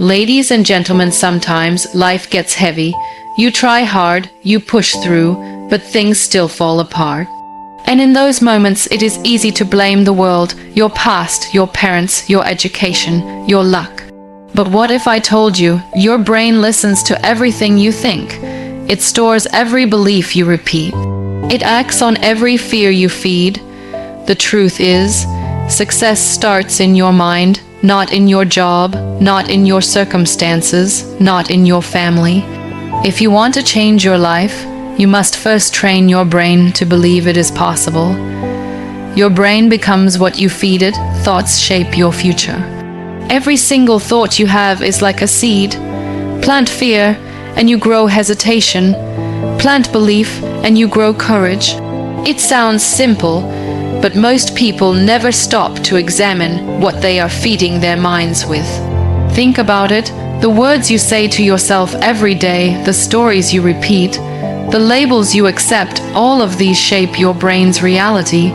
Ladies and gentlemen, sometimes life gets heavy. You try hard, you push through, but things still fall apart. And in those moments, it is easy to blame the world, your past, your parents, your education, your luck. But what if I told you, your brain listens to everything you think? It stores every belief you repeat. It acts on every fear you feed. The truth is, success starts in your mind, not in your job, not in your circumstances, not in your family. If you want to change your life, you must first train your brain to believe it is possible. Your brain becomes what you feed it. Thoughts shape your future. Every single thought you have is like a seed. Plant fear, and you grow hesitation. Plant belief, and you grow courage. It sounds simple, but most people never stop to examine what they are feeding their minds with. Think about it. The words you say to yourself every day, the stories you repeat, the labels you accept, all of these shape your brain's reality,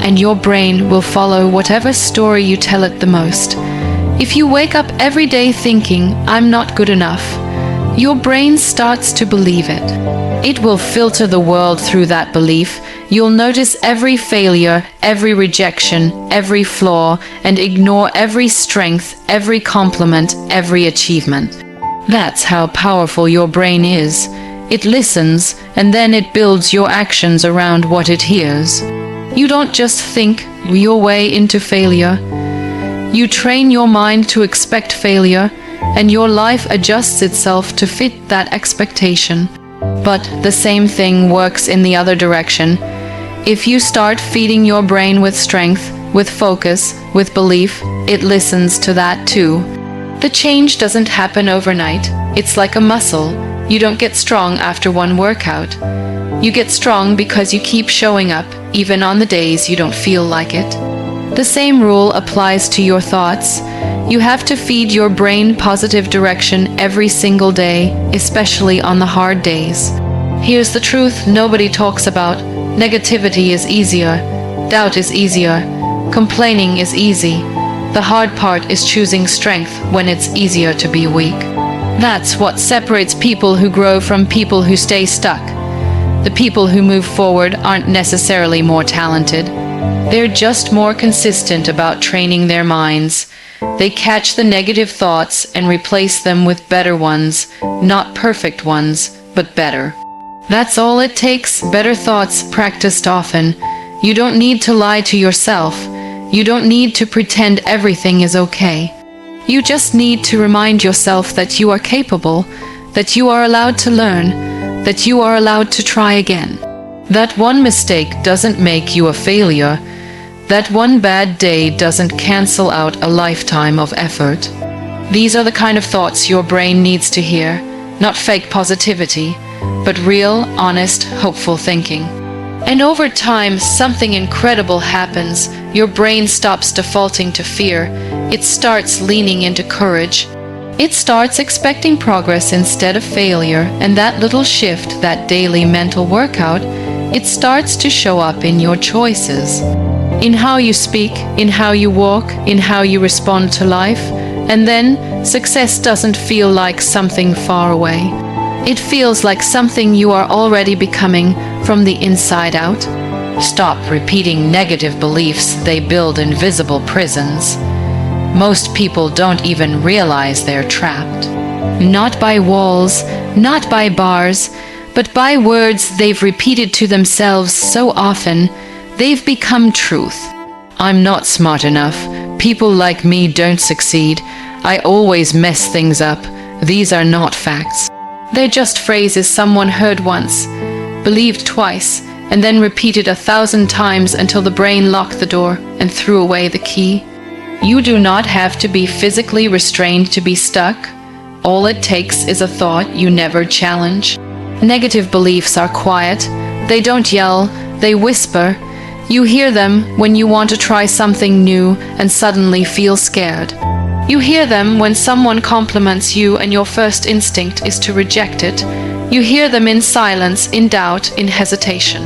and your brain will follow whatever story you tell it the most. If you wake up every day thinking, "I'm not good enough," your brain starts to believe it. It will filter the world through that belief. You'll notice every failure, every rejection, every flaw, and ignore every strength, every compliment, every achievement. That's how powerful your brain is. It listens, and then it builds your actions around what it hears. You don't just think your way into failure. You train your mind to expect failure, and your life adjusts itself to fit that expectation. But the same thing works in the other direction. If you start feeding your brain with strength, with focus, with belief, it listens to that too. The change doesn't happen overnight. It's like a muscle. You don't get strong after one workout. You get strong because you keep showing up, even on the days you don't feel like it. The same rule applies to your thoughts. You have to feed your brain positive direction every single day, especially on the hard days. Here's the truth nobody talks about. Negativity is easier. Doubt is easier. Complaining is easy. The hard part is choosing strength when it's easier to be weak. That's what separates people who grow from people who stay stuck. The people who move forward aren't necessarily more talented. They're just more consistent about training their minds. They catch the negative thoughts and replace them with better ones, not perfect ones, but better. That's all it takes, better thoughts practiced often. You don't need to lie to yourself. You don't need to pretend everything is okay. You just need to remind yourself that you are capable, that you are allowed to learn, that you are allowed to try again. That one mistake doesn't make you a failure. That one bad day doesn't cancel out a lifetime of effort. These are the kind of thoughts your brain needs to hear, not fake positivity, but real, honest, hopeful thinking. And over time, something incredible happens. Your brain stops defaulting to fear. It starts leaning into courage. It starts expecting progress instead of failure, and that little shift, that daily mental workout, it starts to show up in your choices. In how you speak, in how you walk, in how you respond to life, and then success doesn't feel like something far away. It feels like something you are already becoming from the inside out. Stop repeating negative beliefs. They build invisible prisons. Most people don't even realize they're trapped. Not by walls, not by bars, but by words they've repeated to themselves so often, they've become truth. I'm not smart enough. People like me don't succeed. I always mess things up. These are not facts. They're just phrases someone heard once, believed twice, and then repeated 1,000 times until the brain locked the door and threw away the key. You do not have to be physically restrained to be stuck. All it takes is a thought you never challenge. Negative beliefs are quiet. They don't yell, they whisper. You hear them when you want to try something new and suddenly feel scared. You hear them when someone compliments you and your first instinct is to reject it. You hear them in silence, in doubt, in hesitation.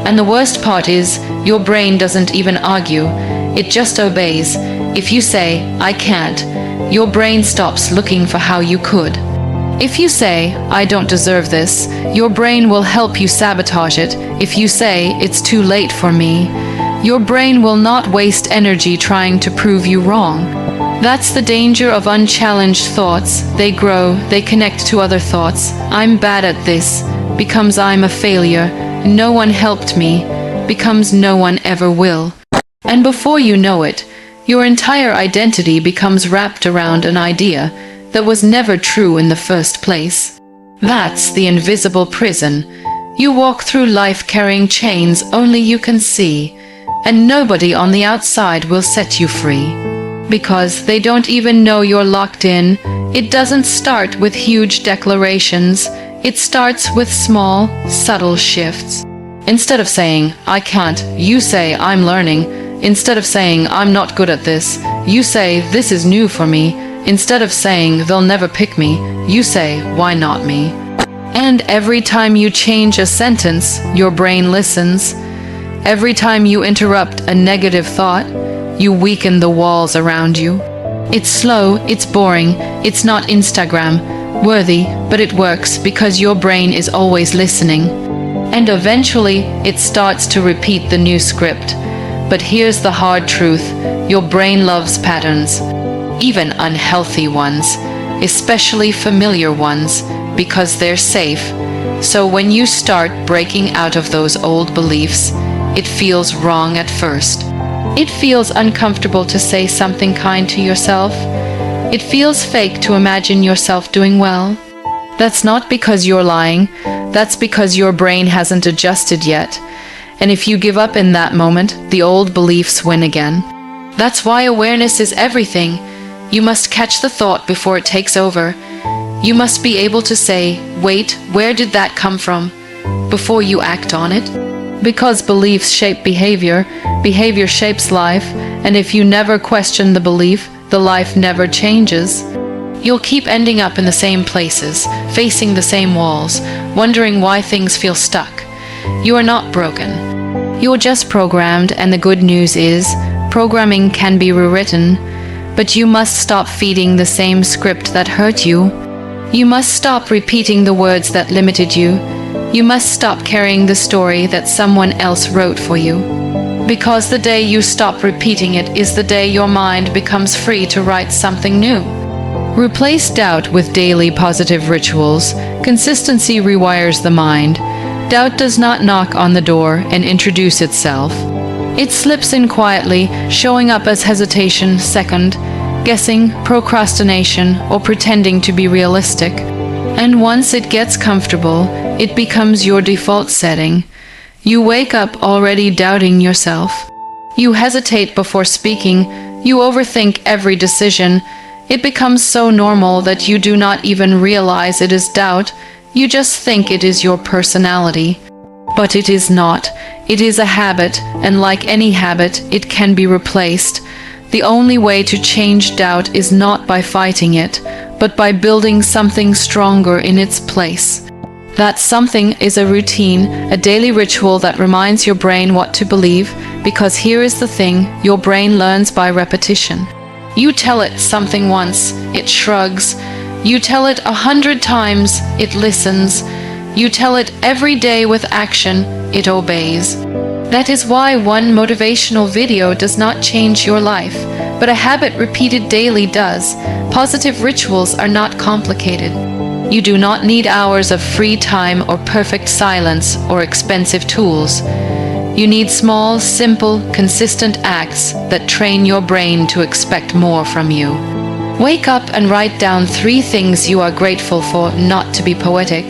And the worst part is, your brain doesn't even argue. It just obeys. If you say, "I can't," your brain stops looking for how you could. If you say, I don't deserve this, your brain will help you sabotage it. If you say, it's too late for me, your brain will not waste energy trying to prove you wrong. That's the danger of unchallenged thoughts. They grow, they connect to other thoughts. I'm bad at this becomes I'm a failure. No one helped me becomes no one ever will. And before you know it, your entire identity becomes wrapped around an idea that was never true in the first place. That's the invisible prison. You walk through life carrying chains only you can see, and nobody on the outside will set you free. Because they don't even know you're locked in. It doesn't start with huge declarations. It starts with small, subtle shifts. Instead of saying, I can't, you say, I'm learning. Instead of saying, I'm not good at this, you say, this is new for me. Instead of saying, they'll never pick me, you say, why not me? And every time you change a sentence, your brain listens. Every time you interrupt a negative thought, you weaken the walls around you. It's slow, it's boring, it's not Instagram worthy, but it works because your brain is always listening. And eventually, it starts to repeat the new script. But here's the hard truth, your brain loves patterns, even unhealthy ones, especially familiar ones, because they're safe. So when you start breaking out of those old beliefs, it feels wrong at first. It feels uncomfortable to say something kind to yourself. It feels fake to imagine yourself doing well. That's not because you're lying, that's because your brain hasn't adjusted yet. And if you give up in that moment, the old beliefs win again. That's why awareness is everything. You must catch the thought before it takes over. You must be able to say, wait, where did that come from? Before you act on it. Because beliefs shape behavior, behavior shapes life, and if you never question the belief, the life never changes. You'll keep ending up in the same places, facing the same walls, wondering why things feel stuck. You are not broken. You're just programmed, and the good news is, programming can be rewritten, but you must stop feeding the same script that hurt you. You must stop repeating the words that limited you. You must stop carrying the story that someone else wrote for you. Because the day you stop repeating it is the day your mind becomes free to write something new. Replace doubt with daily positive rituals. Consistency rewires the mind. Doubt does not knock on the door and introduce itself. It slips in quietly, showing up as hesitation, second, guessing, procrastination, or pretending to be realistic. And once it gets comfortable, it becomes your default setting. You wake up already doubting yourself. You hesitate before speaking. You overthink every decision. It becomes so normal that you do not even realize it is doubt. You just think it is your personality. But it is not. It is a habit, and like any habit, it can be replaced. The only way to change doubt is not by fighting it, but by building something stronger in its place. That something is a routine, a daily ritual that reminds your brain what to believe, because here is the thing, your brain learns by repetition. You tell it something once, it shrugs. You tell it 100 times, it listens. You tell it every day with action, it obeys. That is why one motivational video does not change your life, but a habit repeated daily does. Positive rituals are not complicated. You do not need hours of free time or perfect silence or expensive tools. You need small, simple, consistent acts that train your brain to expect more from you. Wake up and write down 3 things you are grateful for, not to be poetic,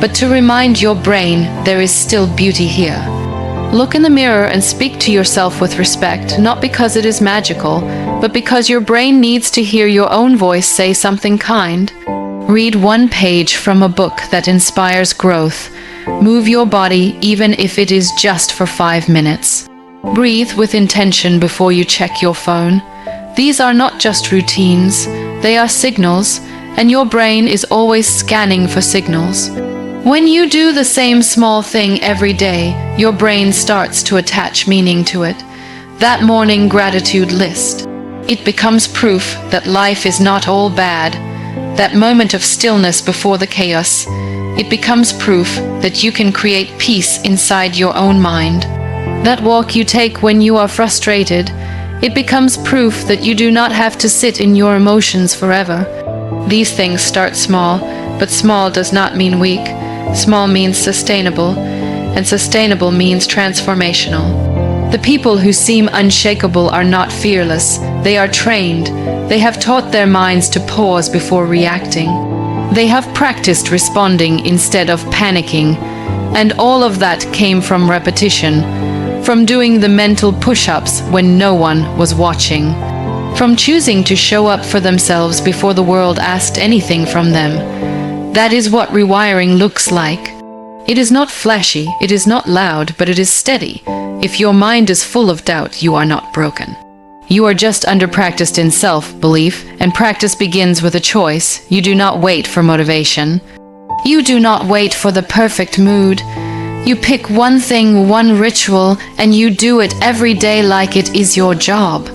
but to remind your brain there is still beauty here. Look in the mirror and speak to yourself with respect, not because it is magical, but because your brain needs to hear your own voice say something kind. Read 1 page from a book that inspires growth. Move your body even if it is just for 5 minutes. Breathe with intention before you check your phone. These are not just routines, they are signals, and your brain is always scanning for signals. When you do the same small thing every day, your brain starts to attach meaning to it. That morning gratitude list. It becomes proof that life is not all bad. That moment of stillness before the chaos, it becomes proof that you can create peace inside your own mind. That walk you take when you are frustrated, it becomes proof that you do not have to sit in your emotions forever. These things start small, but small does not mean weak. Small means sustainable, and sustainable means transformational. The people who seem unshakable are not fearless. They are trained. They have taught their minds to pause before reacting. They have practiced responding instead of panicking. And all of that came from repetition, from doing the mental push-ups when no one was watching, from choosing to show up for themselves before the world asked anything from them. That is what rewiring looks like. It is not flashy, it is not loud, but it is steady. If your mind is full of doubt, you are not broken. You are just under-practiced in self-belief, and practice begins with a choice. You do not wait for motivation. You do not wait for the perfect mood. You pick one thing, one ritual, and you do it every day like it is your job.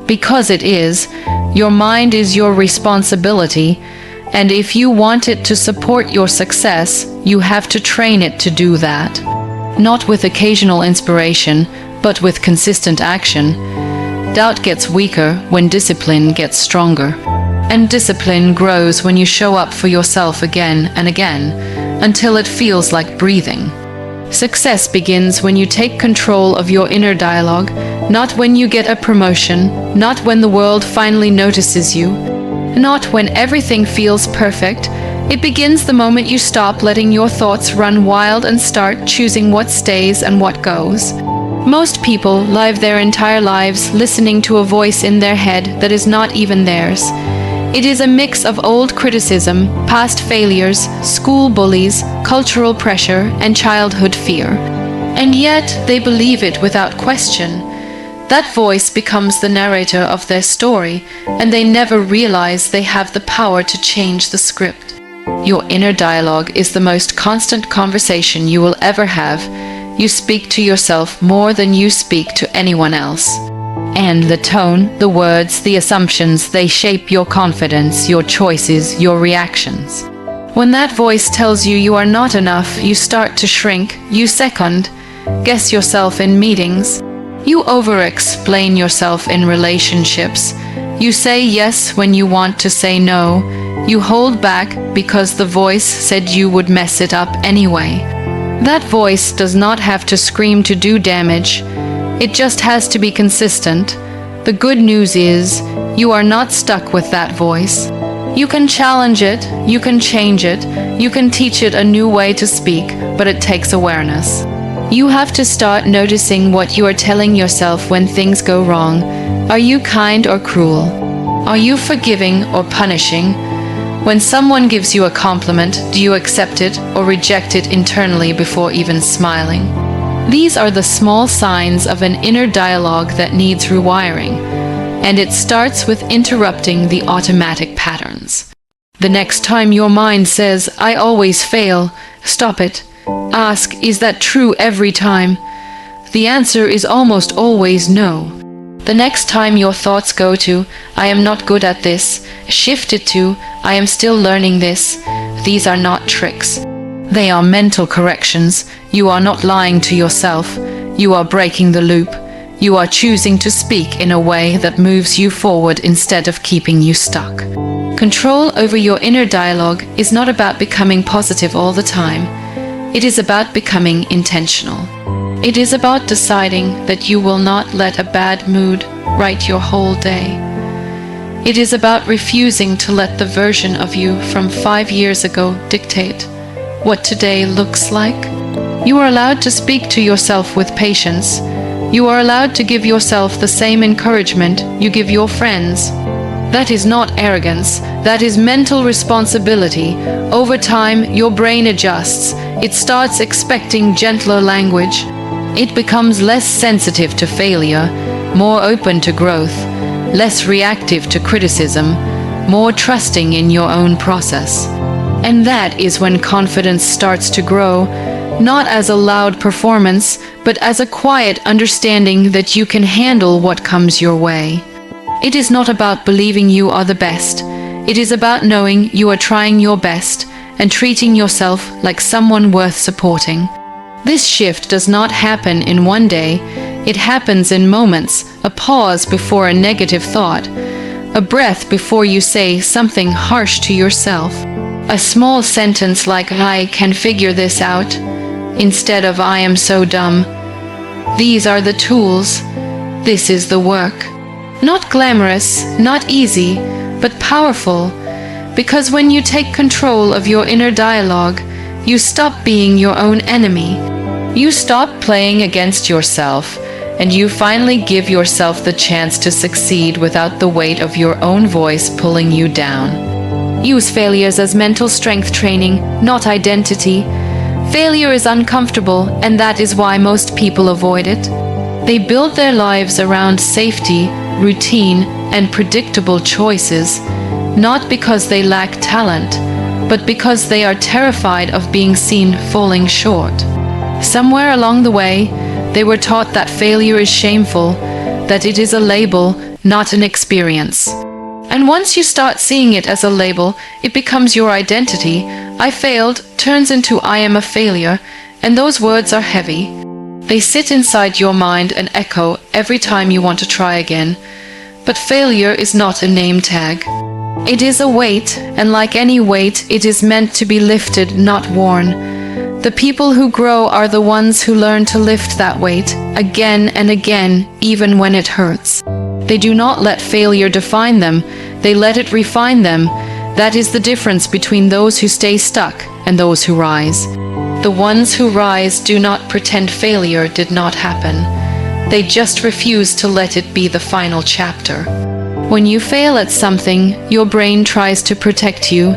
Because it is. Your mind is your responsibility, and if you want it to support your success, you have to train it to do that. Not with occasional inspiration, but with consistent action. Doubt gets weaker when discipline gets stronger. And discipline grows when you show up for yourself again and again, until it feels like breathing. Success begins when you take control of your inner dialogue, not when you get a promotion, not when the world finally notices you, not when everything feels perfect. It begins the moment you stop letting your thoughts run wild and start choosing what stays and what goes. Most people live their entire lives listening to a voice in their head that is not even theirs. It is a mix of old criticism, past failures, school bullies, cultural pressure, and childhood fear. And yet they believe it without question. That voice becomes the narrator of their story, and they never realize they have the power to change the script. Your inner dialogue is the most constant conversation you will ever have. You speak to yourself more than you speak to anyone else. And the tone, the words, the assumptions, they shape your confidence, your choices, your reactions. When that voice tells you you are not enough, you start to shrink, you second, guess yourself in meetings. You over-explain yourself in relationships. You say yes when you want to say no. You hold back because the voice said you would mess it up anyway. That voice does not have to scream to do damage. It just has to be consistent. The good news is, you are not stuck with that voice. You can challenge it, you can change it, you can teach it a new way to speak, but it takes awareness. You have to start noticing what you are telling yourself when things go wrong. Are you kind or cruel? Are you forgiving or punishing? When someone gives you a compliment, do you accept it or reject it internally before even smiling? These are the small signs of an inner dialogue that needs rewiring, and it starts with interrupting the automatic patterns. The next time your mind says, "I always fail," stop it. Ask, is that true every time? The answer is almost always no. The next time your thoughts go to, "I am not good at this," shift it to, "I am still learning this." These are not tricks. They are mental corrections. You are not lying to yourself. You are breaking the loop. You are choosing to speak in a way that moves you forward instead of keeping you stuck. Control over your inner dialogue is not about becoming positive all the time. It is about becoming intentional. It is about deciding that you will not let a bad mood write your whole day. It is about refusing to let the version of you from 5 years ago dictate what today looks like. You are allowed to speak to yourself with patience. You are allowed to give yourself the same encouragement you give your friends. That is not arrogance, that is mental responsibility. Over time, your brain adjusts. It starts expecting gentler language. It becomes less sensitive to failure, more open to growth, less reactive to criticism, more trusting in your own process. And that is when confidence starts to grow, not as a loud performance, but as a quiet understanding that you can handle what comes your way. It is not about believing you are the best. It is about knowing you are trying your best and treating yourself like someone worth supporting. This shift does not happen in one day. It happens in moments, a pause before a negative thought, a breath before you say something harsh to yourself, a small sentence like "I can figure this out" instead of "I am so dumb." These are the tools. This is the work. Not glamorous, not easy, but powerful, because when you take control of your inner dialogue, you stop being your own enemy. You stop playing against yourself, and you finally give yourself the chance to succeed without the weight of your own voice pulling you down. Use failures as mental strength training, not identity. Failure is uncomfortable, and that is why most people avoid it. They build their lives around safety, routine, and predictable choices, not because they lack talent, but because they are terrified of being seen falling short. Somewhere along the way, they were taught that failure is shameful, that it is a label, not an experience. And once you start seeing it as a label, it becomes your identity. "I failed" turns into "I am a failure," and those words are heavy. They sit inside your mind and echo every time you want to try again. But failure is not a name tag. It is a weight, and like any weight, it is meant to be lifted, not worn. The people who grow are the ones who learn to lift that weight again and again, even when it hurts. They do not let failure define them, they let it refine them. That is the difference between those who stay stuck and those who rise. The ones who rise do not pretend failure did not happen. They just refuse to let it be the final chapter. When you fail at something, your brain tries to protect you.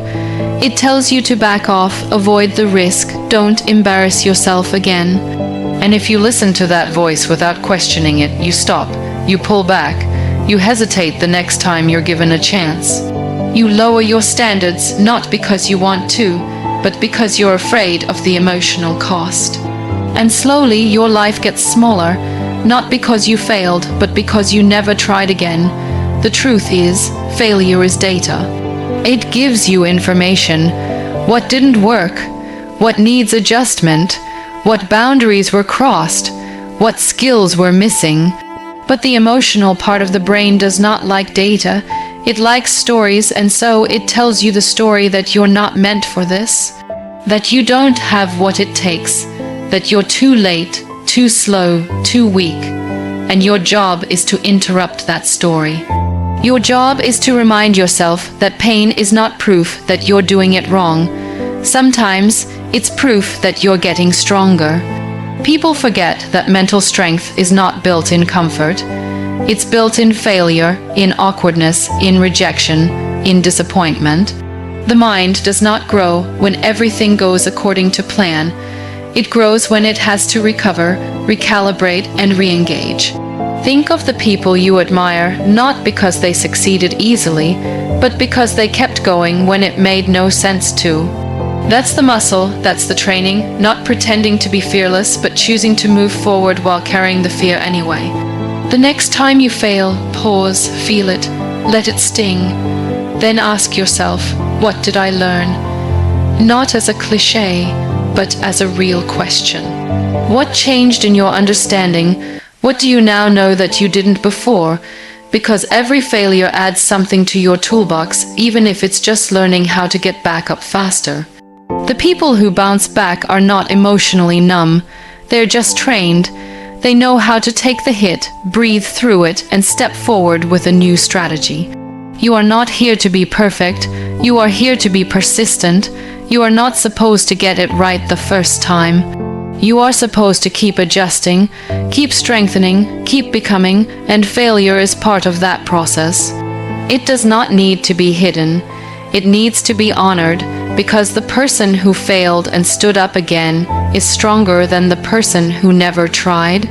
It tells you to back off, avoid the risk, don't embarrass yourself again. And if you listen to that voice without questioning it, you stop, you pull back, you hesitate the next time you're given a chance. You lower your standards not because you want to, but because you're afraid of the emotional cost. And slowly your life gets smaller, not because you failed, but because you never tried again. The truth is, failure is data. It gives you information. What didn't work, what needs adjustment, what boundaries were crossed, what skills were missing. But the emotional part of the brain does not like data. It likes stories, and so it tells you the story that you're not meant for this, that you don't have what it takes, that you're too late, too slow, too weak, and your job is to interrupt that story. Your job is to remind yourself that pain is not proof that you're doing it wrong. Sometimes it's proof that you're getting stronger. People forget that mental strength is not built in comfort. It's built in failure, in awkwardness, in rejection, in disappointment. The mind does not grow when everything goes according to plan. It grows when it has to recover, recalibrate, and re-engage. Think of the people you admire not because they succeeded easily, but because they kept going when it made no sense to. That's the muscle, that's the training, not pretending to be fearless, but choosing to move forward while carrying the fear anyway. The next time you fail, pause, feel it, let it sting. Then ask yourself, what did I learn? Not as a cliché, but as a real question. What changed in your understanding? What do you now know that you didn't before? Because every failure adds something to your toolbox, even if it's just learning how to get back up faster. The people who bounce back are not emotionally numb. They're just trained. They know how to take the hit, breathe through it, and step forward with a new strategy. You are not here to be perfect. You are here to be persistent. You are not supposed to get it right the first time. You are supposed to keep adjusting, keep strengthening, keep becoming, and failure is part of that process. It does not need to be hidden. It needs to be honored, because the person who failed and stood up again is stronger than the person who never tried.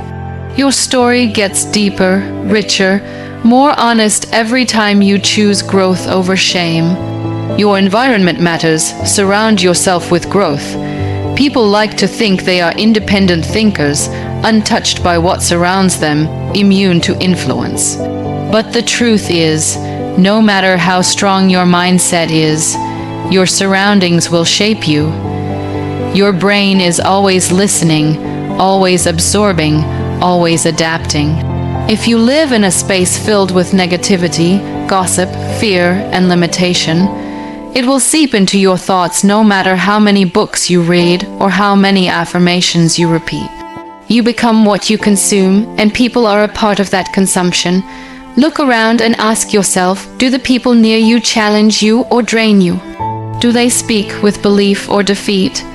Your story gets deeper, richer, more honest every time you choose growth over shame. Your environment matters. Surround yourself with growth. People like to think they are independent thinkers, untouched by what surrounds them, immune to influence. But the truth is, no matter how strong your mindset is, your surroundings will shape you. Your brain is always listening, always absorbing, always adapting. If you live in a space filled with negativity, gossip, fear, and limitation, it will seep into your thoughts no matter how many books you read or how many affirmations you repeat. You become what you consume, and people are a part of that consumption. Look around and ask yourself, do the people near you challenge you or drain you? Do they speak with belief or defeat?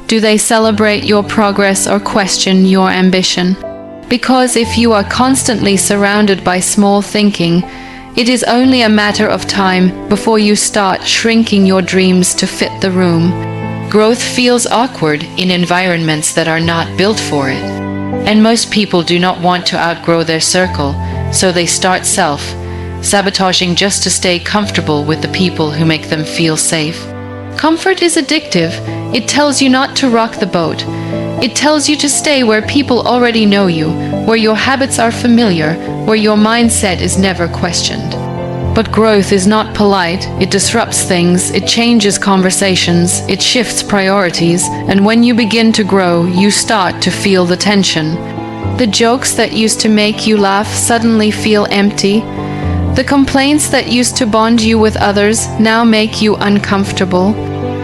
Do they celebrate your progress or question your ambition? Because if you are constantly surrounded by small thinking, it is only a matter of time before you start shrinking your dreams to fit the room. Growth feels awkward in environments that are not built for it. And most people do not want to outgrow their circle, so they start self-sabotaging just to stay comfortable with the people who make them feel safe. Comfort is addictive. It tells you not to rock the boat. It tells you to stay where people already know you, where your habits are familiar, where your mindset is never questioned. But growth is not polite. It disrupts things, it changes conversations, it shifts priorities, and when you begin to grow, you start to feel the tension. The jokes that used to make you laugh suddenly feel empty. The complaints that used to bond you with others now make you uncomfortable.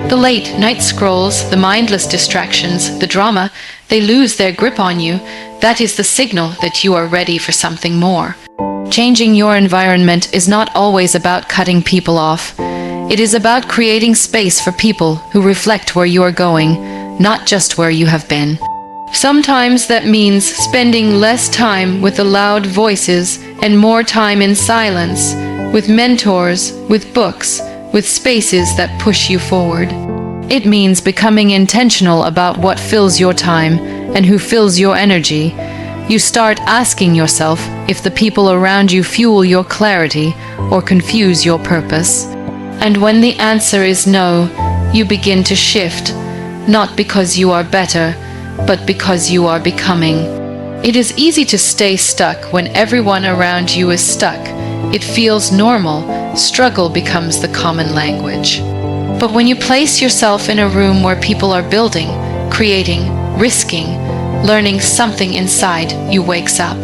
The late night scrolls, the mindless distractions, the drama, they lose their grip on you. That is the signal that you are ready for something more. Changing your environment is not always about cutting people off. It is about creating space for people who reflect where you are going, not just where you have been. Sometimes that means spending less time with the loud voices and more time in silence, with mentors, with books, with spaces that push you forward. It means becoming intentional about what fills your time and who fills your energy. You start asking yourself if the people around you fuel your clarity or confuse your purpose. And when the answer is no, you begin to shift, not because you are better, but because you are becoming. It is easy to stay stuck when everyone around you is stuck. It feels normal. Struggle becomes the common language. But when you place yourself in a room where people are building, creating, risking, learning something inside, you wakes up.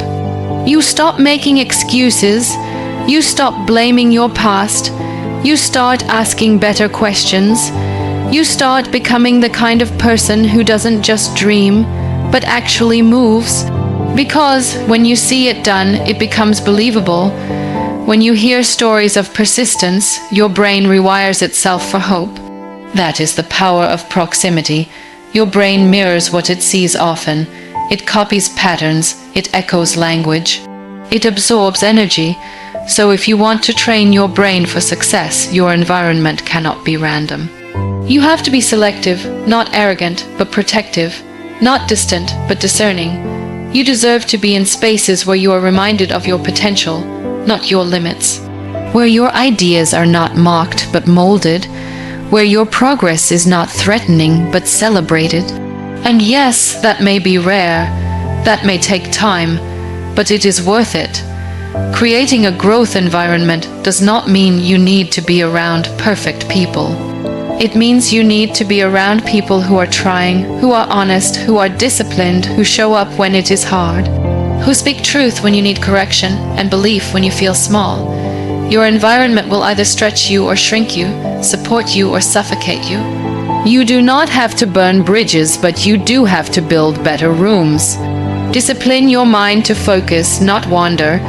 You stop making excuses. You stop blaming your past. You start asking better questions. You start becoming the kind of person who doesn't just dream, but actually moves. Because when you see it done, it becomes believable. When you hear stories of persistence, your brain rewires itself for hope. That is the power of proximity. Your brain mirrors what it sees often. It copies patterns. It echoes language. It absorbs energy. So if you want to train your brain for success, your environment cannot be random. You have to be selective, not arrogant, but protective, not distant, but discerning. You deserve to be in spaces where you are reminded of your potential, not your limits, where your ideas are not mocked but molded, where your progress is not threatening but celebrated. And yes, that may be rare, that may take time, but it is worth it. Creating a growth environment does not mean you need to be around perfect people. It means you need to be around people who are trying, who are honest, who are disciplined, who show up when it is hard, who speak truth when you need correction and belief when you feel small. Your environment will either stretch you or shrink you, support you or suffocate you. You do not have to burn bridges, but you do have to build better rooms. Discipline your mind to focus, not wander.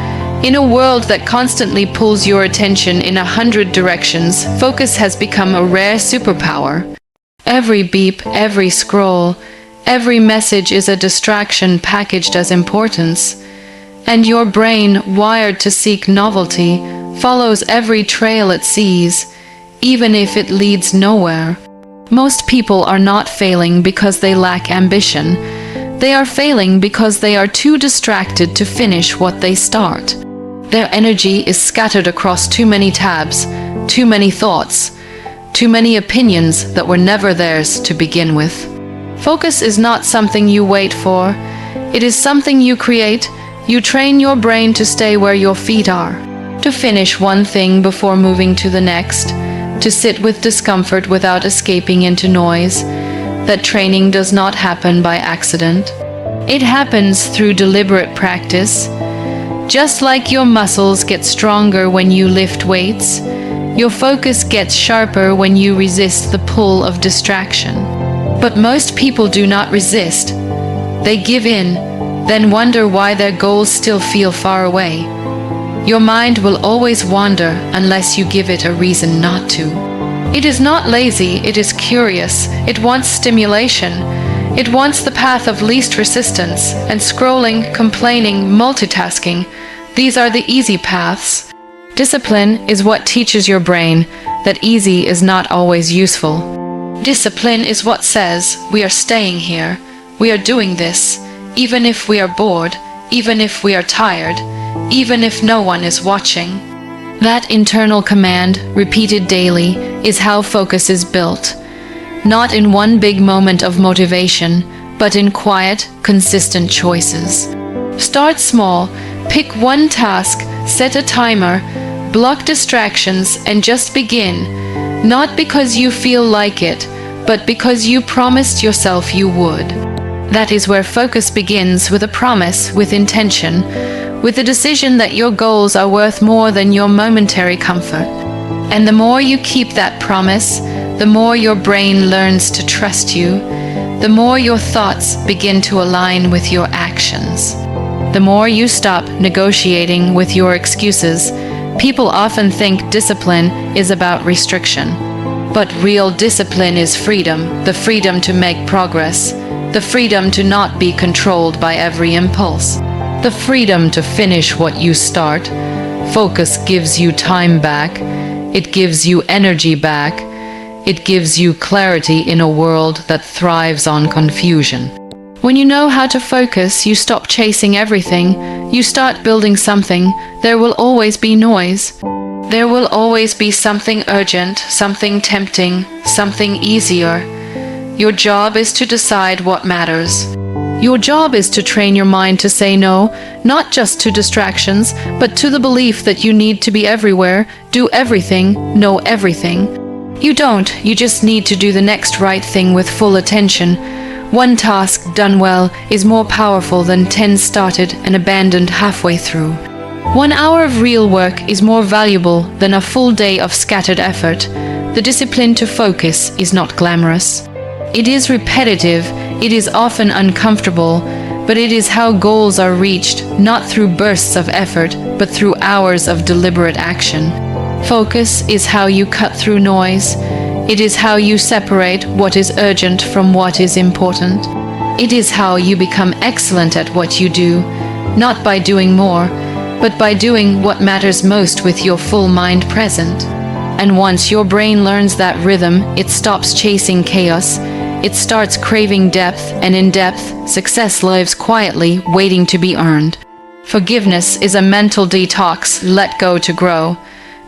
In a world that constantly pulls your attention in 100 directions, focus has become a rare superpower. Every beep, every scroll, every message is a distraction packaged as importance. And your brain, wired to seek novelty, follows every trail it sees, even if it leads nowhere. Most people are not failing because they lack ambition. They are failing because they are too distracted to finish what they start. Their energy is scattered across too many tabs, too many thoughts, too many opinions that were never theirs to begin with. Focus is not something you wait for. It is something you create, You train your brain to stay where your feet are, to finish one thing before moving to the next, to sit with discomfort without escaping into noise. That training does not happen by accident. It happens through deliberate practice. Just like your muscles get stronger when you lift weights, your focus gets sharper when you resist the pull of distraction. But most people do not resist. They give in, then wonder why their goals still feel far away. Your mind will always wander unless you give it a reason not to. It is not lazy, it is curious. It wants stimulation. It wants the path of least resistance, and scrolling, complaining, multitasking, these are the easy paths. Discipline is what teaches your brain that easy is not always useful. Discipline is what says, we are staying here, we are doing this, even if we are bored, even if we are tired, even if no one is watching. That internal command, repeated daily, is how focus is built. Not in one big moment of motivation, but in quiet, consistent choices. Start small, pick one task, set a timer, block distractions, and just begin. Not because you feel like it, but because you promised yourself you would. That is where focus begins, with a promise, with intention, with the decision that your goals are worth more than your momentary comfort. And the more you keep that promise, the more your brain learns to trust you, the more your thoughts begin to align with your actions. The more you stop negotiating with your excuses. People often think discipline is about restriction. But real discipline is freedom, the freedom to make progress, the freedom to not be controlled by every impulse, the freedom to finish what you start. Focus gives you time back. It gives you energy back. It gives you clarity in a world that thrives on confusion. When you know how to focus, you stop chasing everything. You start building something. There will always be noise. There will always be something urgent, something tempting, something easier. Your job is to decide what matters. Your job is to train your mind to say no, not just to distractions, but to the belief that you need to be everywhere, do everything, know everything. You don't, you just need to do the next right thing with full attention. One task done well is more powerful than 10 started and abandoned halfway through. 1 hour of real work is more valuable than a full day of scattered effort. The discipline to focus is not glamorous. It is repetitive, it is often uncomfortable, but it is how goals are reached, not through bursts of effort, but through hours of deliberate action. Focus is how you cut through noise. It is how you separate what is urgent from what is important. It is how you become excellent at what you do, not by doing more, but by doing what matters most with your full mind present. And once your brain learns that rhythm, it stops chasing chaos. It starts craving depth, and in depth, success lives quietly, waiting to be earned. Forgiveness is a mental detox, let go to grow.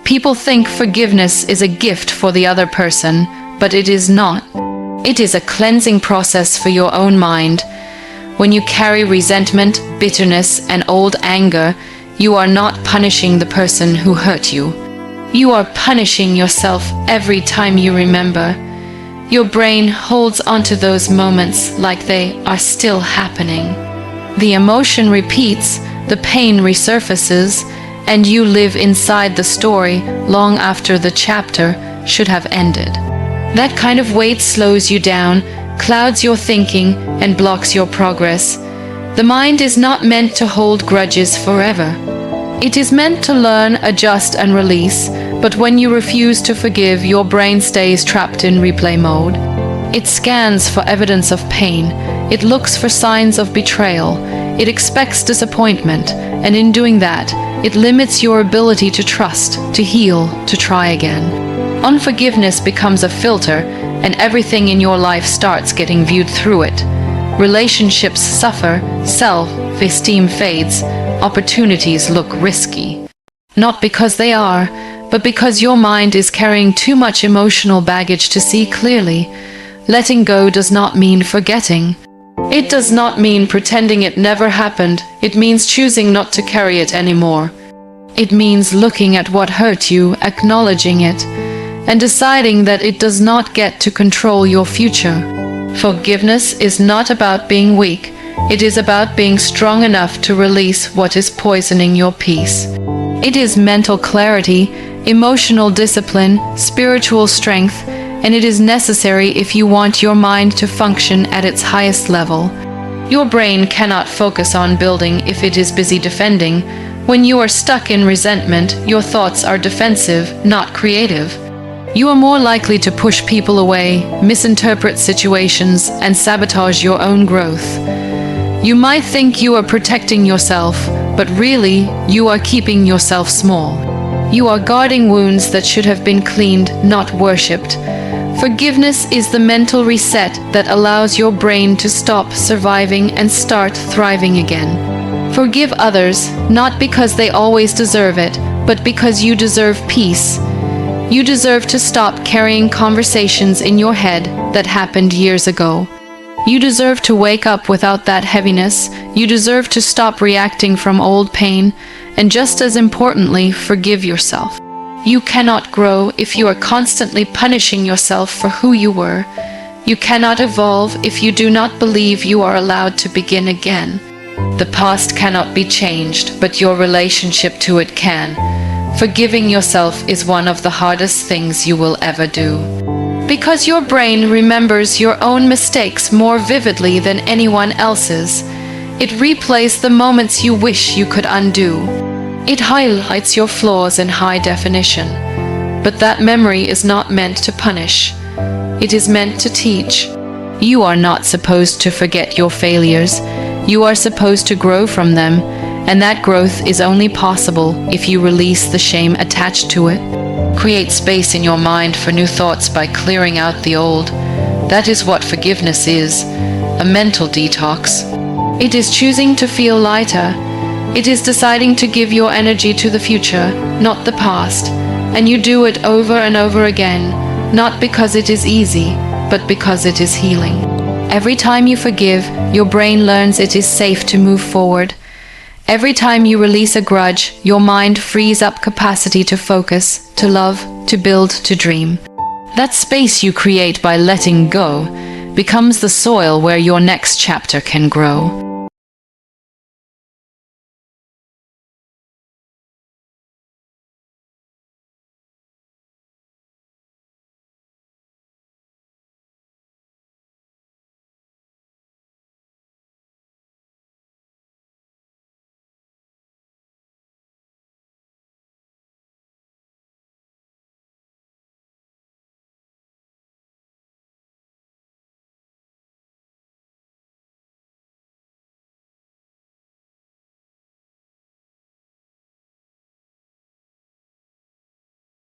People think forgiveness is a gift for the other person, but it is not. It is a cleansing process for your own mind. When you carry resentment, bitterness, and old anger, you are not punishing the person who hurt you. You are punishing yourself every time you remember. Your brain holds onto those moments like they are still happening. The emotion repeats, the pain resurfaces, and you live inside the story long after the chapter should have ended. That kind of weight slows you down, clouds your thinking, and blocks your progress. The mind is not meant to hold grudges forever. It is meant to learn, adjust, and release, but when you refuse to forgive, your brain stays trapped in replay mode. It scans for evidence of pain. It looks for signs of betrayal. It expects disappointment, and in doing that, it limits your ability to trust, to heal, to try again. Unforgiveness becomes a filter, and everything in your life starts getting viewed through it. Relationships suffer, self-esteem fades, opportunities look risky. Not because they are, but because your mind is carrying too much emotional baggage to see clearly. Letting go does not mean forgetting. It does not mean pretending it never happened. It means choosing not to carry it anymore. It means looking at what hurt you, acknowledging it, and deciding that it does not get to control your future. Forgiveness is not about being weak. It is about being strong enough to release what is poisoning your peace. It is mental clarity, emotional discipline, spiritual strength, and it is necessary if you want your mind to function at its highest level. Your brain cannot focus on building if it is busy defending. When you are stuck in resentment, your thoughts are defensive, not creative. You are more likely to push people away, misinterpret situations, and sabotage your own growth. You might think you are protecting yourself, but really, you are keeping yourself small. You are guarding wounds that should have been cleaned, not worshipped. Forgiveness is the mental reset that allows your brain to stop surviving and start thriving again. Forgive others, not because they always deserve it, but because you deserve peace. You deserve to stop carrying conversations in your head that happened years ago. You deserve to wake up without that heaviness. You deserve to stop reacting from old pain, and just as importantly, forgive yourself. You cannot grow if you are constantly punishing yourself for who you were. You cannot evolve if you do not believe you are allowed to begin again. The past cannot be changed, but your relationship to it can. Forgiving yourself is one of the hardest things you will ever do. Because your brain remembers your own mistakes more vividly than anyone else's. It replays the moments you wish you could undo. It highlights your flaws in high definition. But that memory is not meant to punish. It is meant to teach. You are not supposed to forget your failures. You are supposed to grow from them. And that growth is only possible if you release the shame attached to it. Create space in your mind for new thoughts by clearing out the old. That is what forgiveness is, a mental detox. It is choosing to feel lighter. It is deciding to give your energy to the future, not the past. And you do it over and over again, not because it is easy, but because it is healing. Every time you forgive, your brain learns it is safe to move forward. Every time you release a grudge, your mind frees up capacity to focus, to love, to build, to dream. That space you create by letting go becomes the soil where your next chapter can grow.